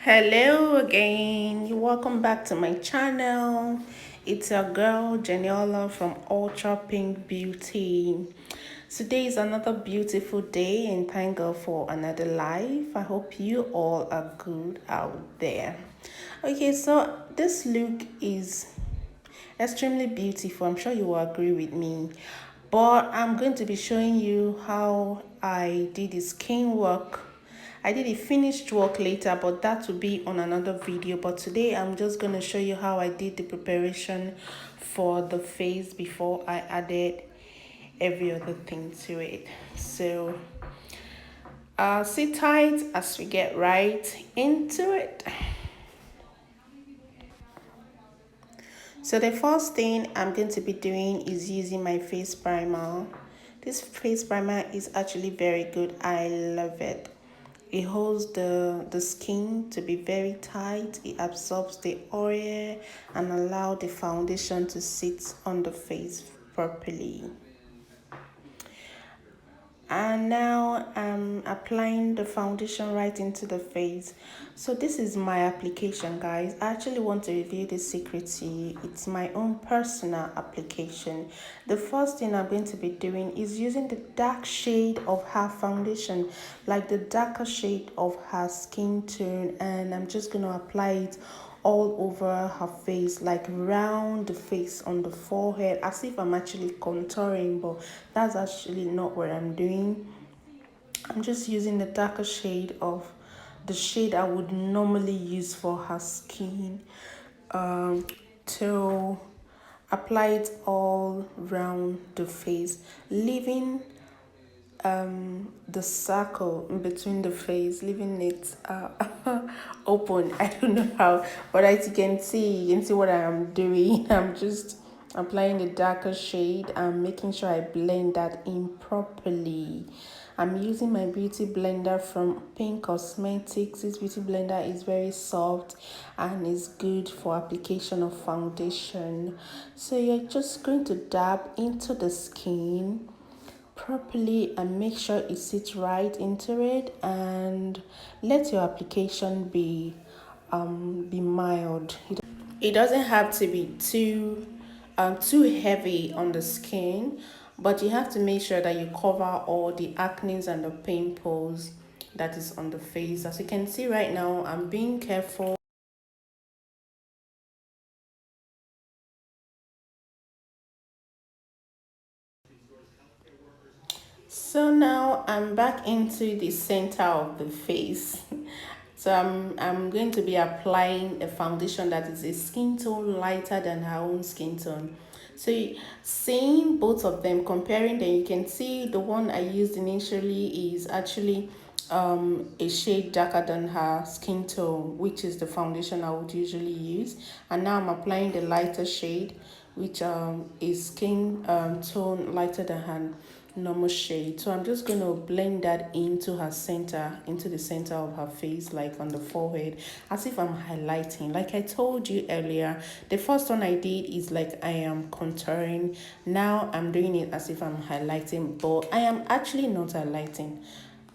Hello again. Welcome back to my channel. It's your girl Janiola from Ultra Pink Beauty. Today is another beautiful day and thank God for another life. I hope you all are good out there. Okay, so this look is extremely beautiful. I'm sure you will agree with me. But I'm going to be showing you how I did the skin work. I did a finished work later, but that will be on another video. But today I'm just going to show you how I did the preparation for the face before I added every other thing to it. So sit tight as we get right into it. So the first thing I'm going to be doing is using my face primer. This face primer is actually very good. I love it. It holds the skin to be very tight. It absorbs the oil and allow the foundation to sit on the face properly. And now I'm applying the foundation right into the face. So this is my application, guys. I actually want to reveal this secret to you. It's my own personal application. The first thing I'm going to be doing is using the dark shade of her foundation, like the darker shade of her skin tone, and I'm just going to apply it all over her face, like round the face, on the forehead, as if I'm actually contouring, but that's actually not what I'm doing. I'm just using the darker shade of the shade I would normally use for her skin, to apply it all round the face, leaving the circle in between the face, leaving it open. I don't know how, but as you can see what I am doing. I'm just applying the darker shade and making sure I blend that in properly. I'm using my beauty blender from Pink Cosmetics. This beauty blender is very soft and is good for application of foundation. So you're just going to dab into the skin properly and make sure it sits right into it, and let your application be mild. It doesn't have to be too heavy on the skin, but you have to make sure that you cover all the acne and the pimples that is on the face. As you can see right now, I'm being careful. So now I'm back into the center of the face. So I'm going to be applying a foundation that is a skin tone lighter than her own skin tone. So seeing both of them, comparing them, you can see the one I used initially is actually a shade darker than her skin tone, which is the foundation I would usually use. And now I'm applying the lighter shade, which is skin tone lighter than her normal shade. So I'm just going to blend that into her center, into the center of her face, like on the forehead, as if I'm highlighting. Like I told you earlier, the first one I did is like I am contouring. Now I'm doing it as if I'm highlighting, but I am actually not highlighting,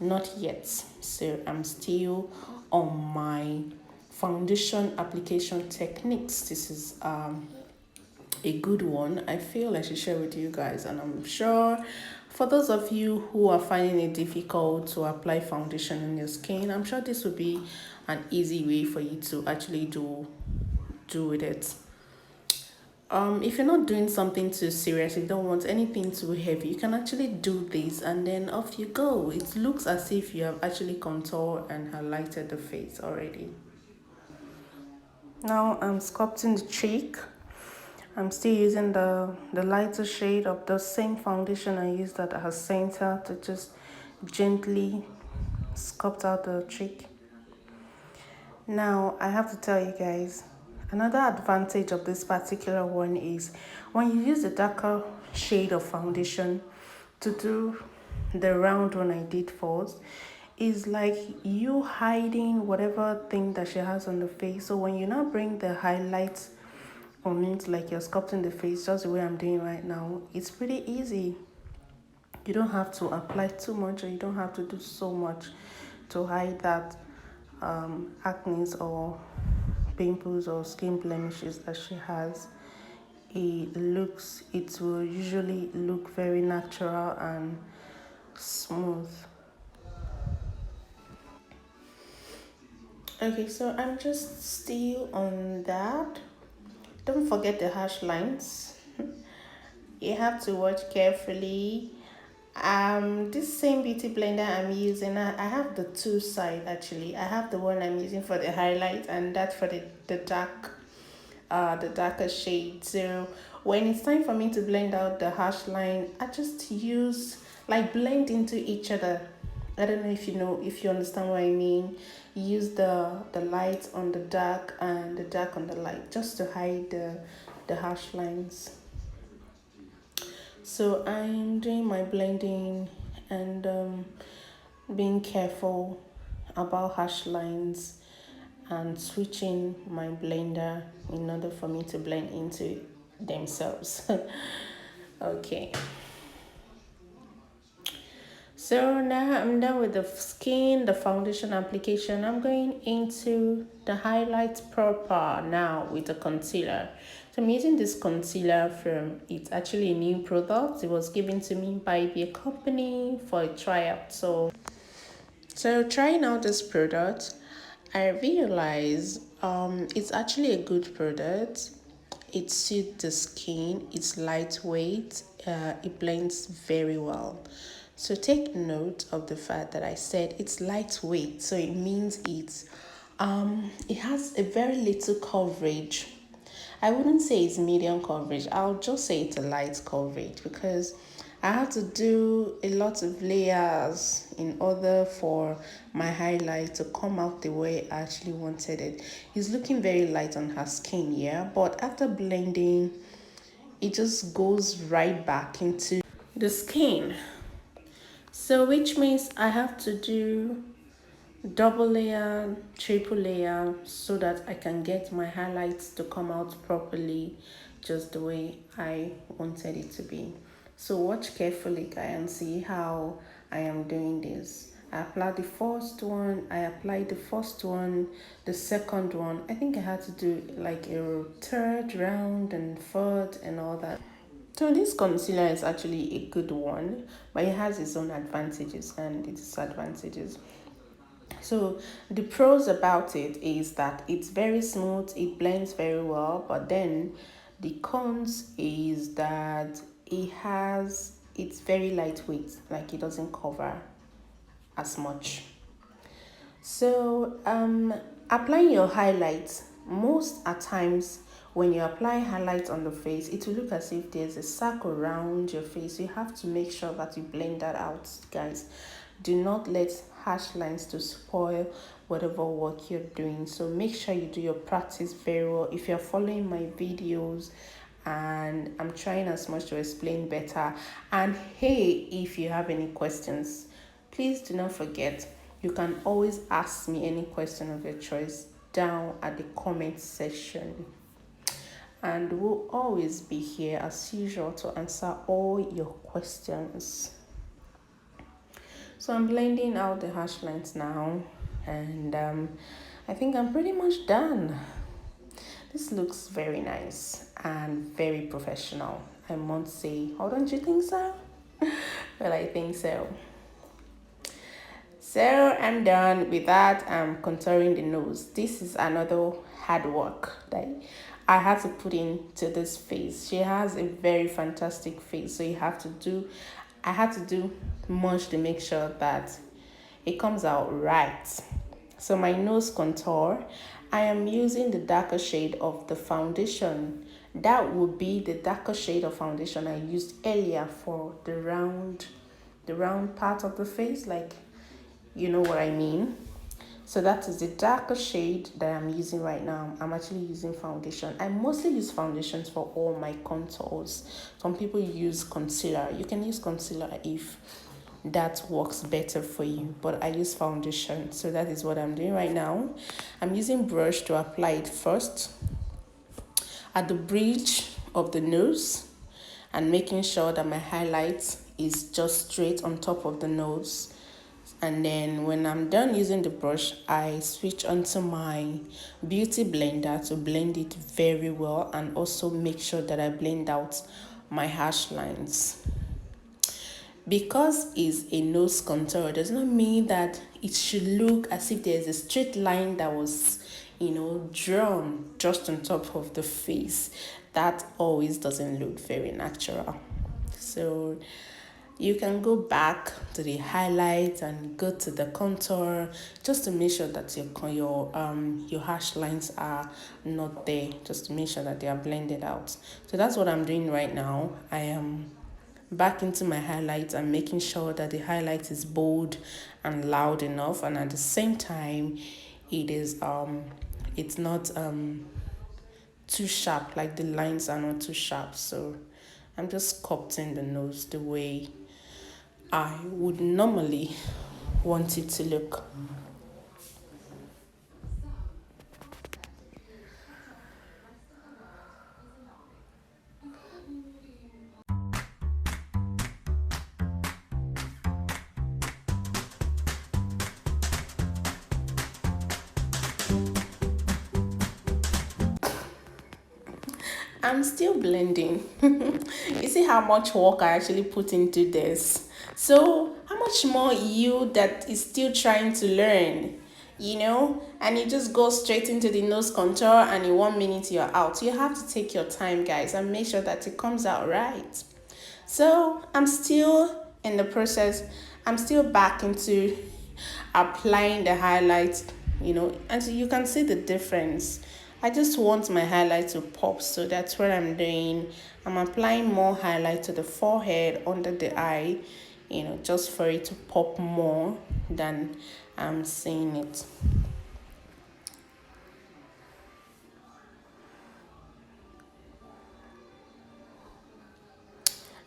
not yet. So I'm still on my foundation application techniques. This is a good one I feel I should share with you guys, and I'm sure for those of you who are finding it difficult to apply foundation on your skin, I'm sure this will be an easy way for you to actually do with it. If you're not doing something too serious, you don't want anything too heavy, you can actually do this and then off you go. It looks as if you have actually contoured and highlighted the face already. Now I'm sculpting the cheek. I'm still using the lighter shade of the same foundation I used at her center to just gently sculpt out the cheek. Now I have to tell you guys, another advantage of this particular one is when you use the darker shade of foundation to do the round one I did first, is like you hiding whatever thing that she has on the face. So when you now bring the highlights on it, like you're sculpting the face just the way I'm doing right now, it's pretty easy. You don't have to apply too much, or you don't have to do so much to hide that acne or pimples or skin blemishes that she has, it will usually look very natural and smooth. Okay, so I'm just still on that. Don't forget the hash lines. You have to watch carefully. This same beauty blender I'm using, I have the two side actually. I have the one I'm using for the highlight and that for the the darker shade. So when it's time for me to blend out the hash line, I just use like blend into each other. I don't know if you understand what I mean. Use the light on the dark and the dark on the light just to hide the hash lines. So I'm doing my blending and being careful about hash lines and switching my blender in order for me to blend into themselves. Okay. So now I'm done with the skin, the foundation application. I'm going into the highlights proper now with the concealer. So I'm using this concealer it's actually a new product. It was given to me by the company for a tryout. So trying out this product, I realized it's actually a good product. It suits the skin, it's lightweight, it blends very well. So take note of the fact that I said it's lightweight, so it means it has a very little coverage. I wouldn't say it's medium coverage. I'll just say it's a light coverage because I had to do a lot of layers in order for my highlight to come out the way I actually wanted it. It's looking very light on her skin, yeah, but after blending, it just goes right back into the skin. So which means I have to do double layer, triple layer so that I can get my highlights to come out properly just the way I wanted it to be. So watch carefully guys and see how I am doing this. I applied the first one, the second one. I think I had to do like a third round and fourth and all that. So this concealer is actually a good one, but it has its own advantages and disadvantages. So the pros about it is that it's very smooth, it blends very well, but then the cons is that it's very lightweight, like it doesn't cover as much. So applying your highlights, most at times when you apply highlights on the face, it will look as if there's a circle around your face. You have to make sure that you blend that out, guys. Do not let harsh lines to spoil whatever work you're doing. So make sure you do your practice very well. If you're following my videos, and I'm trying as much to explain better. And hey, if you have any questions, please do not forget, you can always ask me any question of your choice down at the comment section. And we'll always be here as usual to answer all your questions. So I'm blending out the hash lines now, and I think I'm pretty much done. This looks very nice and very professional, I must say. Oh, don't you think so? Well, I think so. So I'm done with that. I'm contouring the nose. This is another hard work that I had to put into this face. She has a very fantastic face, so I had to do much to make sure that it comes out right. So my nose contour, I am using the darker shade of the foundation. That would be the darker shade of foundation I used earlier for the round part of the face, like, you know what I mean. So that is the darker shade that I'm using right now. I'm actually using foundation. I mostly use foundations for all my contours. Some people use concealer. You can use concealer if that works better for you, but I use foundation. So that is what I'm doing right now. I'm using brush to apply it first at the bridge of the nose and making sure that my highlight is just straight on top of the nose. And then when I'm done using the brush, I switch onto my beauty blender to blend it very well, and also make sure that I blend out my harsh lines. Because it's a nose contour does not mean that it should look as if there's a straight line that was, drawn just on top of the face. That always doesn't look very natural. So you can go back to the highlight and go to the contour just to make sure that your harsh lines are not there, just to make sure that they are blended out. So that's what I'm doing right now. I am back into my highlights and making sure that the highlight is bold and loud enough, and at the same time it's not too sharp, like the lines are not too sharp. So I'm just sculpting the nose the way I would normally want it to look. I'm still blending. You see how much work I actually put into this. So how much more you that is still trying to learn, and you just go straight into the nose contour and in 1 minute you're out. You have to take your time, guys, and make sure that it comes out right. So I'm still in the process. I'm still back into applying the highlights, and so you can see the difference. I just want my highlight to pop, so that's what I'm doing. I'm applying more highlight to the forehead, under the eye, just for it to pop more than I'm seeing it.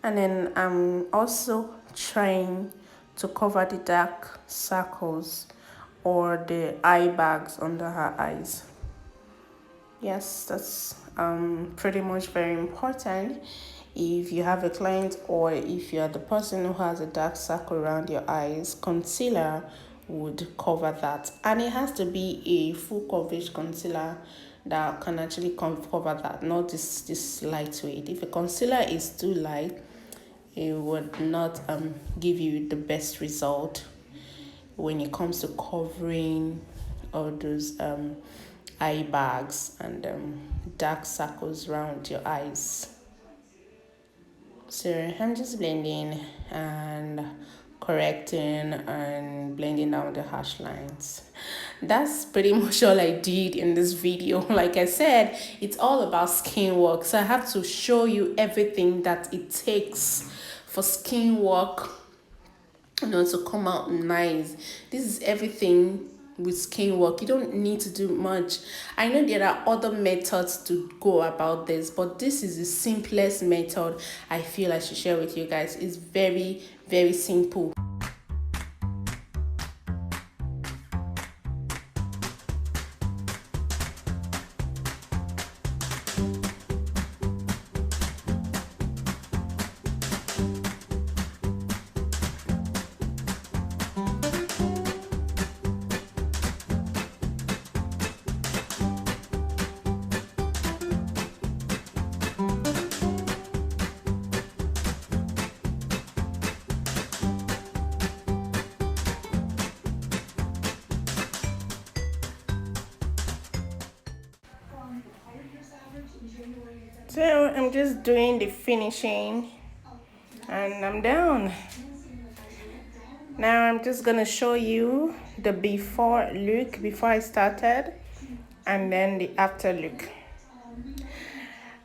And then I'm also trying to cover the dark circles or the eye bags under her eyes. Yes, that's pretty much very important. If you have a client, or if you're the person who has a dark circle around your eyes, concealer would cover that. And it has to be a full coverage concealer that can actually cover that, not this lightweight. If a concealer is too light, it would not give you the best result when it comes to covering all those eye bags and dark circles around your eyes. So I'm just blending and correcting and blending out the harsh lines. That's pretty much all I did in this video. Like I said, it's all about skin work, so I have to show you everything that it takes for skin work, to come out nice. This is everything with skin work. You don't need to do much. I know there are other methods to go about this, but this is the simplest method I feel I should share with you guys. It's very, very simple. So I'm just doing the finishing and I'm done. Now I'm just gonna show you the before look before I started, and then the after look.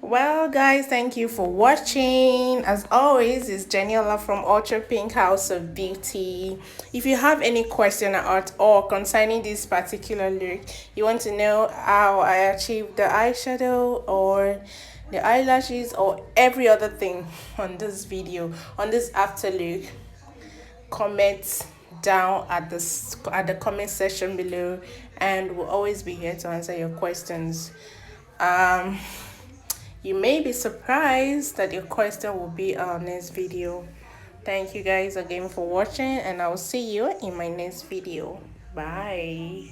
Well, guys, thank you for watching. As always, it's Janiola from Ultra Pink House of Beauty. If you have any question at all concerning this particular look, you want to know how I achieved the eyeshadow or the eyelashes or every other thing on this video, on this after look, comment down at the comment section below, and we'll always be here to answer your questions. You may be surprised that your question will be our next video, Thank you guys again for watching, and I'll see you in my next video. Bye.